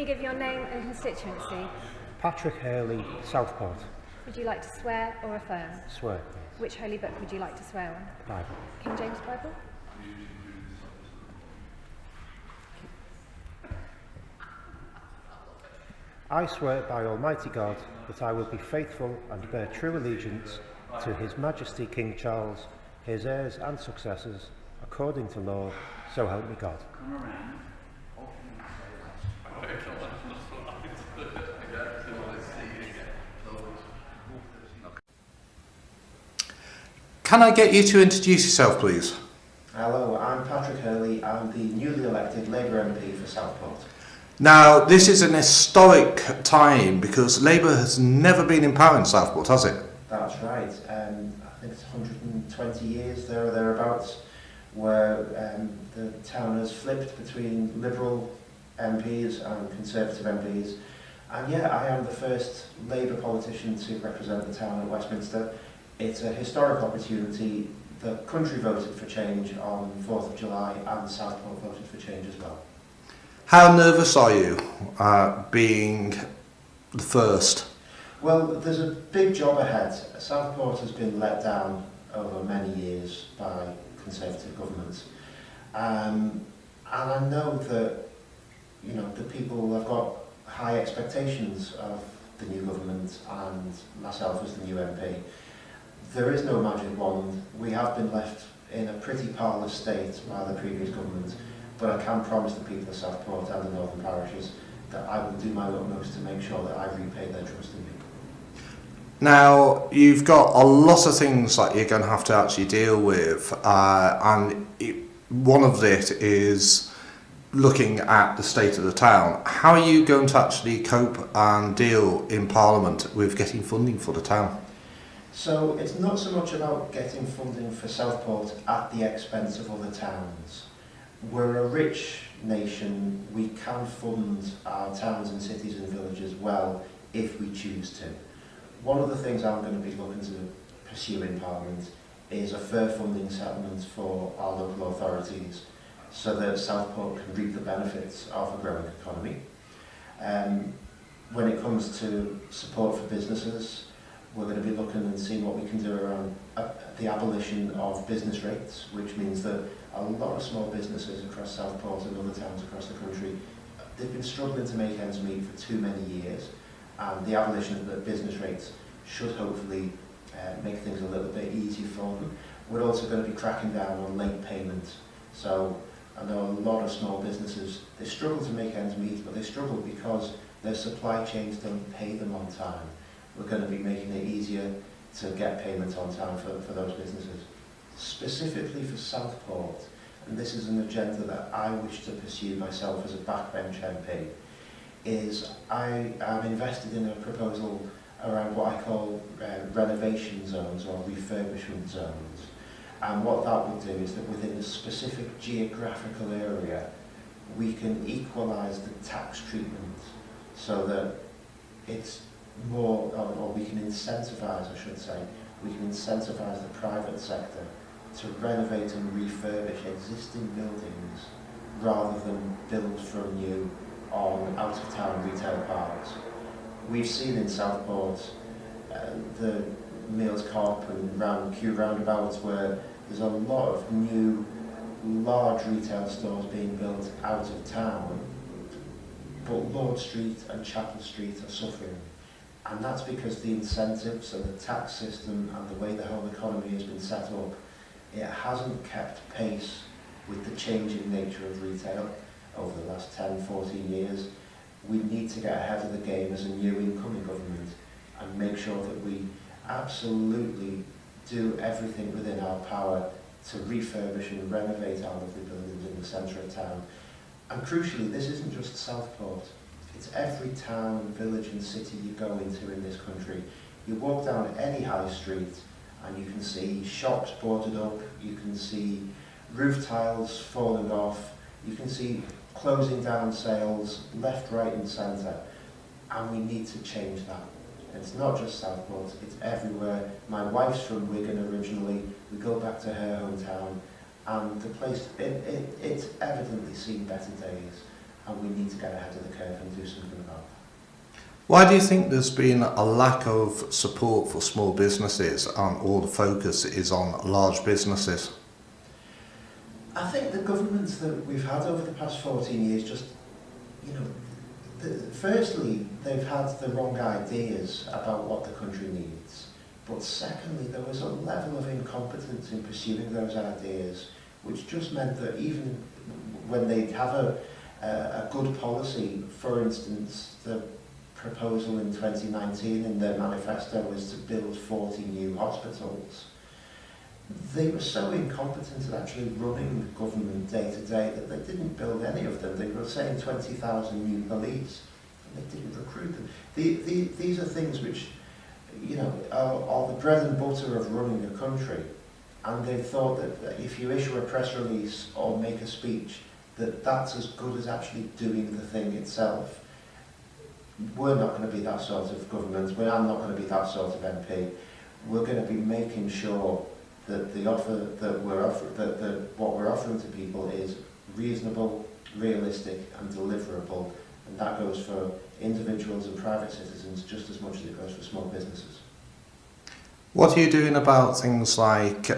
you give your name and constituency? Patrick Hurley, Southport. Would you like to swear or affirm? Swear, please. Which holy book would you like to swear on? Bible. King James Bible? I swear by Almighty God that I will be faithful and bear true allegiance to His Majesty King Charles, his heirs and successors, according to law, so help me God. Can I get you to introduce yourself, please? Hello, I'm Patrick Hurley. I'm the newly elected Labour MP for Southport. Now, this is an historic time because Labour has never been in power in Southport, has it? That's right. I think it's 120 years there or thereabouts where the town has flipped between Liberal MPs and Conservative MPs. And yeah, I am the first Labour politician to represent the town at Westminster. It's a historic opportunity. The country voted for change on 4th of July and Southport voted for change as well. How nervous are you being the first? Well, there's a big job ahead. Southport has been let down over many years by Conservative governments. And I know that, you know, the people have got high expectations of the new government and myself as the new MP. There is no magic wand. We have been left in a pretty parlous state by the previous government, but I can promise the people of Southport and the northern parishes that I will do my utmost to make sure that I repay their trust in me. Now, you've got a lot of things that you're going to have to actually deal with, one of it is looking at the state of the town. How are you going to actually cope and deal in Parliament with getting funding for the town? So it's not so much about getting funding for Southport at the expense of other towns. We're a rich nation. We can fund our towns and cities and villages well if we choose to. One of the things I'm going to be looking to pursue in Parliament is a fair funding settlement for our local authorities so that Southport can reap the benefits of a growing economy. When it comes to support for businesses, we're going to be looking and seeing what we can do around the abolition of business rates, which means that a lot of small businesses across Southport and other towns across the country, they've been struggling to make ends meet for too many years, and the abolition of the business rates should hopefully make things a little bit easier for them. We're also going to be cracking down on late payments. So I know a lot of small businesses, they struggle to make ends meet, but they struggle because their supply chains don't pay them on time. We're going to be making it easier to get payments on time for those businesses. Specifically for Southport, and this is an agenda that I wish to pursue myself as a backbench MP, is I am invested in a proposal around what I call renovation zones or refurbishment zones. And what that will do is that within a specific geographical area, we can equalise the tax treatment so that it's more, or we can incentivise, I should say, we can incentivise the private sector to renovate and refurbish existing buildings rather than build from new on out-of-town retail parks. We've seen in Southport the Meals Co-op and Kew roundabouts where there's a lot of new large retail stores being built out of town, but Lord Street and Chapel Street are suffering. And that's because the incentives and the tax system and the way the whole economy has been set up, it hasn't kept pace with the changing nature of retail over the last 10, 14 years. We need to get ahead of the game as a new incoming government and make sure that we absolutely do everything within our power to refurbish and renovate our lovely buildings in the centre of town. And crucially, this isn't just Southport. It's every town, village and city you go into in this country. You walk down any high street and you can see shops boarded up, you can see roof tiles falling off, you can see closing down sales left, right and centre. And we need to change that. It's not just Southport, it's everywhere. My wife's from Wigan originally, we go back to her hometown and the place, it's evidently seen better days. and we need to get ahead of the curve and do something about it. Why do you think there's been a lack of support for small businesses and all the focus is on large businesses? I think the governments that we've had over the past 14 years just, firstly, they've had the wrong ideas about what the country needs. But secondly, there was a level of incompetence in pursuing those ideas, which just meant that even when they'd have a good policy, for instance, the proposal in 2019 in their manifesto was to build 40 new hospitals. They were so incompetent at actually running government day to day that they didn't build any of them. They were saying 20,000 new police, and they didn't recruit them. These are things which, are the bread and butter of running a country. And they thought that if you issue a press release or make a speech, that's as good as actually doing the thing itself. We're not going to be that sort of government. I'm not going to be that sort of MP. We're going to be making sure that the offer that what we're offering to people is reasonable, realistic, and deliverable, and that goes for individuals and private citizens just as much as it goes for small businesses. What are you doing about things like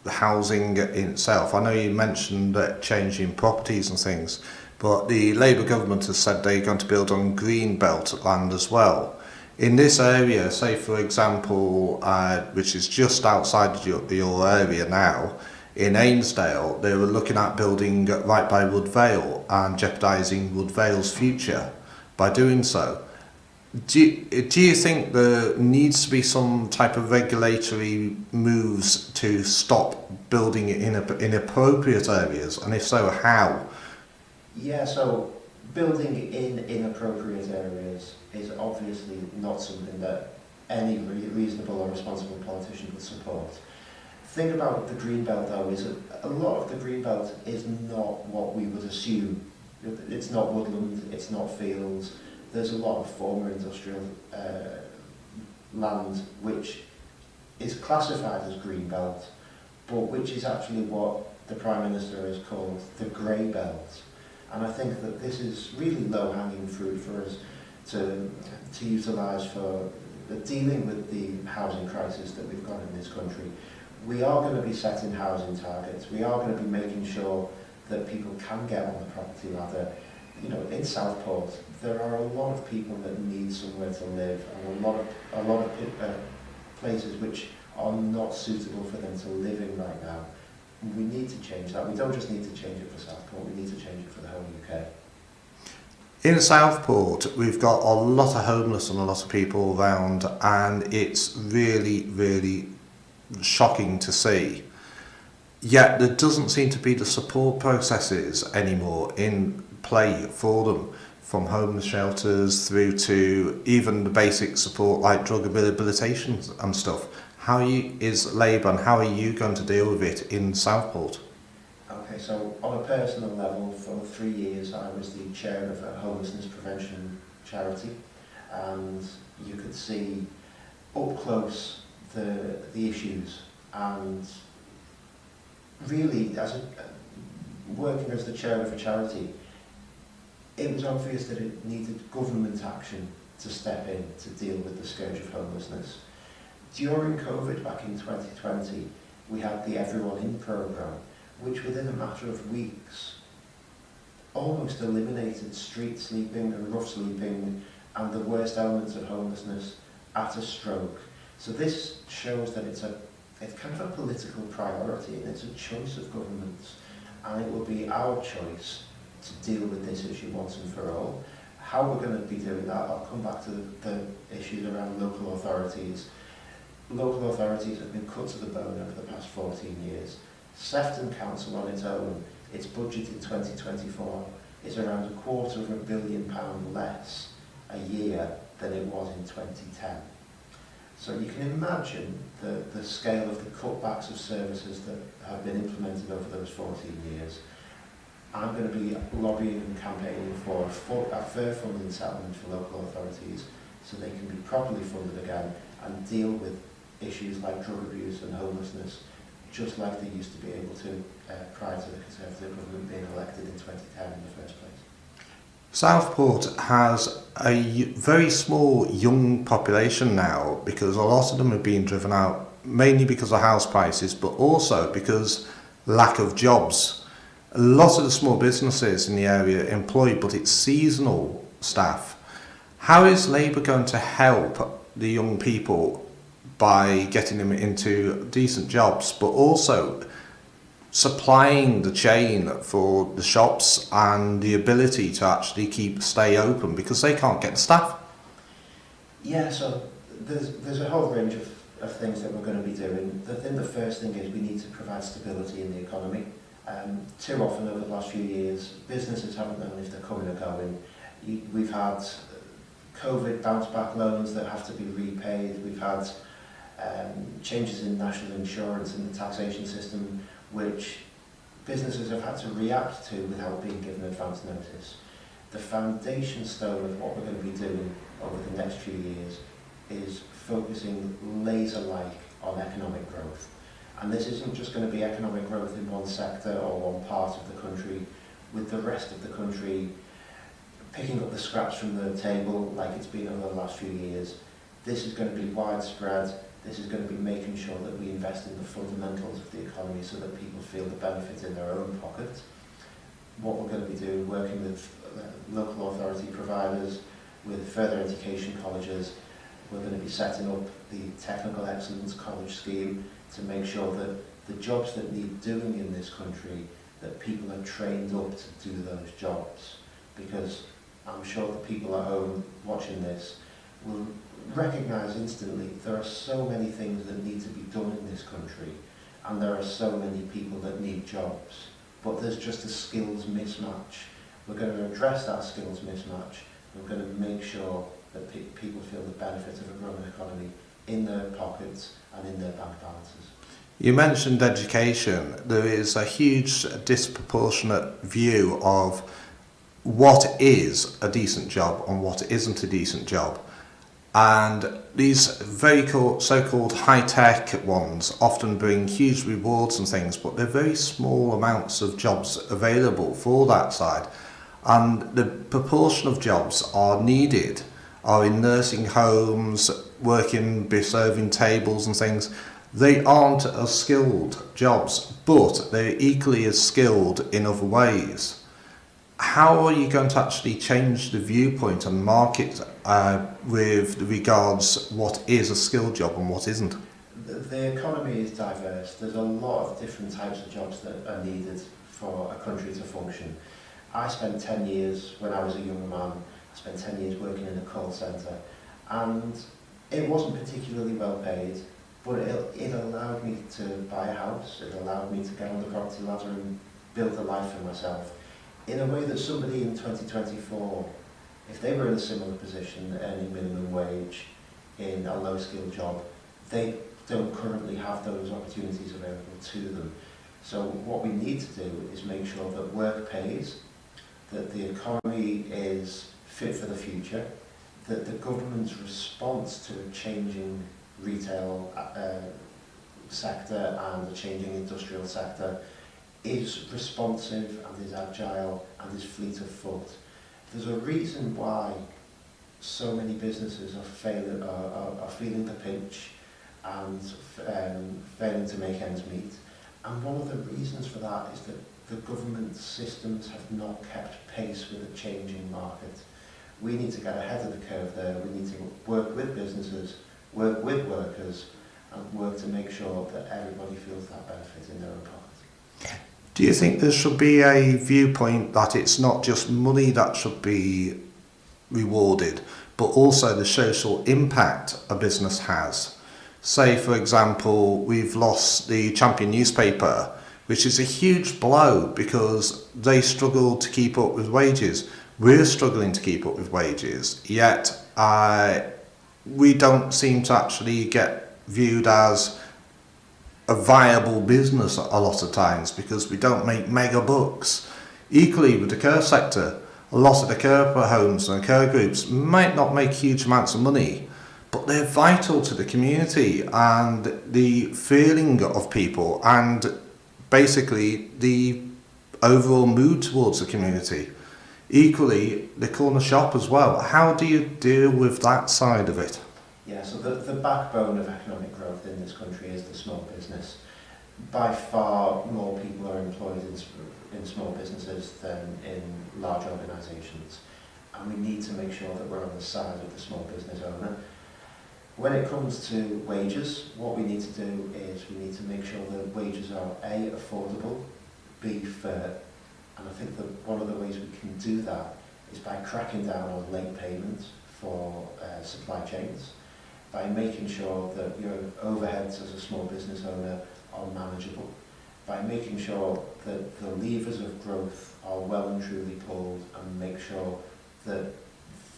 housing in itself? I know you mentioned changing properties and things, but the Labour government has said they're going to build on green belt land as well. In this area, say for example, which is just outside your area now, in Ainsdale, they were looking at building right by Woodvale and jeopardising Woodvale's future by doing so. Do you think there needs to be some type of regulatory moves to stop building in inappropriate areas, and if so, how? Yeah, so building in inappropriate areas is obviously not something that any reasonable or responsible politician would support. The thing about the Greenbelt though is that a lot of the Greenbelt is not what we would assume. It's not woodland, it's not fields. There's a lot of former industrial land which is classified as Greenbelt, but which is actually what the Prime Minister has called the Grey Belt. And I think that this is really low-hanging fruit for us to utilise for dealing with the housing crisis that we've got in this country. We are going to be setting housing targets. We are going to be making sure that people can get on the property ladder. In Southport, there are a lot of people that need somewhere to live, and a lot of places which are not suitable for them to live in right now. We need to change that. We don't just need to change it for Southport, we need to change it for the whole UK. In Southport, we've got a lot of homeless and a lot of people around, and it's really, really shocking to see. Yet there doesn't seem to be the support processes anymore in play for them, from homeless shelters through to even the basic support like drug rehabilitation and stuff. How is Labour and how are you going to deal with it in Southport? Okay, so on a personal level, for 3 years I was the chair of a homelessness prevention charity, and you could see up close the issues, and really working as the chair of a charity, it was obvious that it needed government action to step in to deal with the scourge of homelessness. During COVID back in 2020, we had the Everyone In programme, which within a matter of weeks almost eliminated street sleeping and rough sleeping and the worst elements of homelessness at a stroke. So this shows that it's kind of a political priority, and it's a choice of governments, and it will be our choice to deal with this issue once and for all. How we're going to be doing that, I'll come back to the issues around local authorities. Local authorities have been cut to the bone over the past 14 years. Sefton Council on its own, its budget in 2024 is around £250 million less a year than it was in 2010. So you can imagine the scale of the cutbacks of services that have been implemented over those 14 years. I'm going to be lobbying and campaigning for a fair funding settlement for local authorities so they can be properly funded again and deal with issues like drug abuse and homelessness just like they used to be able to prior to the Conservative government being elected in 2010 in the first place. Southport has a very small young population now because a lot of them are being driven out mainly because of house prices, but also because lack of jobs. A lot of the small businesses in the area employ, but it's seasonal staff. How is Labour going to help the young people by getting them into decent jobs, but also supplying the chain for the shops and the ability to actually stay open because they can't get the staff? Yeah, so there's a whole range of things that we're going to be doing. I think the first thing is we need to provide stability in the economy. Too often over the last few years, businesses haven't known if they're coming or going. We've had COVID bounce back loans that have to be repaid. We've had changes in national insurance and the taxation system, which businesses have had to react to without being given advance notice. The foundation stone of what we're going to be doing over the next few years is focusing laser-like on economic growth. And this isn't just going to be economic growth in one sector or one part of the country, with the rest of the country picking up the scraps from the table like it's been over the last few years. This is going to be widespread. This is going to be making sure that we invest in the fundamentals of the economy so that people feel the benefit in their own pocket. What we're going to be doing, working with local authority providers, with further education colleges, we're going to be setting up the Technical Excellence College scheme to make sure that the jobs that need doing in this country, that people are trained up to do those jobs. Because I'm sure the people at home watching this will recognise instantly there are so many things that need to be done in this country, and there are so many people that need jobs, but there's just a skills mismatch. We're going to address that skills mismatch. We're going to make sure that people feel the benefit of a growing economy in their pockets and in their bank balances. You mentioned education. There is a huge disproportionate view of what is a decent job and what isn't a decent job. And these very so-called high-tech ones often bring huge rewards and things, but they're very small amounts of jobs available for that side. And the proportion of jobs are needed are in nursing homes, working, serving tables and things. They aren't as skilled jobs, but they're equally as skilled in other ways. How are you going to actually change the viewpoint and market with regards what is a skilled job and what isn't? The economy is diverse. There's a lot of different types of jobs that are needed for a country to function. I spent 10 years, when I was a young man, I spent 10 years working in a call centre, and it wasn't particularly well paid, but it allowed me to buy a house, it allowed me to get on the property ladder and build a life for myself in a way that somebody in 2024, if they were in a similar position, earning minimum wage in a low-skilled job, they don't currently have those opportunities available to them. So what we need to do is make sure that work pays, that the economy is fit for the future, that the government's response to a changing retail sector and a changing industrial sector is responsive and is agile and is fleet of foot. There's a reason why so many businesses are feeling the pinch and failing to make ends meet. And one of the reasons for that is that the government systems have not kept pace with a changing market. We need to get ahead of the curve there. We need to work with businesses, work with workers, and work to make sure that everybody feels that benefit in their own pocket. Do you think there should be a viewpoint that it's not just money that should be rewarded, but also the social impact a business has? Say, for example, we've lost the Champion newspaper, which is a huge blow because they struggle to keep up with wages. We're struggling to keep up with wages, yet we don't seem to actually get viewed as a viable business a lot of times because we don't make mega bucks. Equally with the care sector, a lot of the care homes and care groups might not make huge amounts of money, but they're vital to the community and the feeling of people and basically the overall mood towards the community. Equally, the corner shop as well. How do you deal with that side of it? Yeah, so the backbone of economic growth in this country is the small business. By far more people are employed in small businesses than in large organisations. And we need to make sure that we're on the side of the small business owner. When it comes to wages, what we need to do is we need to make sure that wages are A, affordable, B, fair. And I think that one of the ways we can do that is by cracking down on late payments for supply chains, by making sure that your overheads as a small business owner are manageable, by making sure that the levers of growth are well and truly pulled, and make sure that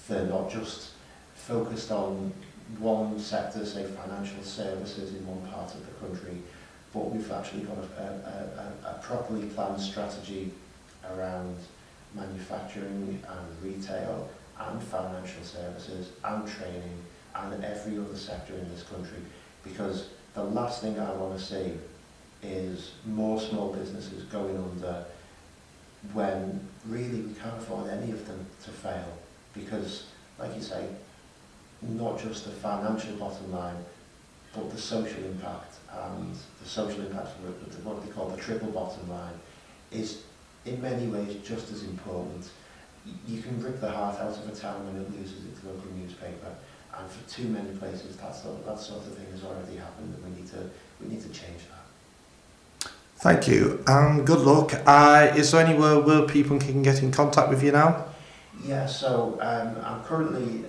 they're not just focused on one sector, say financial services in one part of the country, but we've actually got a properly planned strategy around manufacturing and retail and financial services and training and every other sector in this country, because the last thing I want to see is more small businesses going under when really we can't afford any of them to fail, because like you say, not just the financial bottom line but the social impact, and the social impact of what they call the triple bottom line is in many ways just as important. You can rip the heart out of a town when it loses its local newspaper, and for too many places that sort of thing has already happened, and we need to change that. Thank you and good luck. Is there anywhere where people can get in contact with you now? Yeah, so I'm currently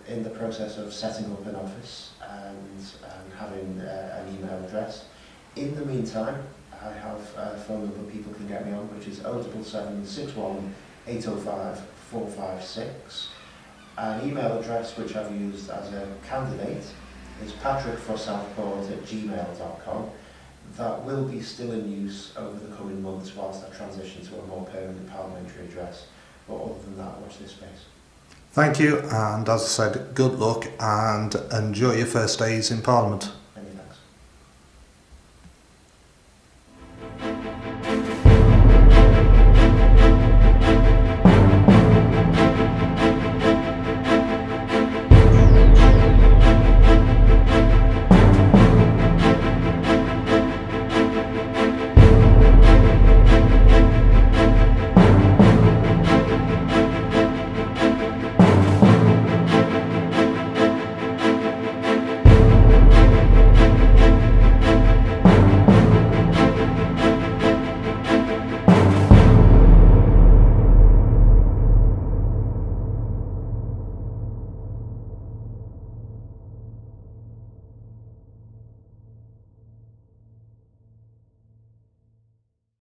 in the process of setting up an office and having an email address. In the meantime, I have a phone number people can get me on, which is 077 61 805 456. An email address which I've used as a candidate is patrickforsouthport@gmail.com. That will be still in use over the coming months whilst I transition to a more permanent parliamentary address. But other than that, watch this space. Thank you, and as I said, good luck and enjoy your first days in Parliament.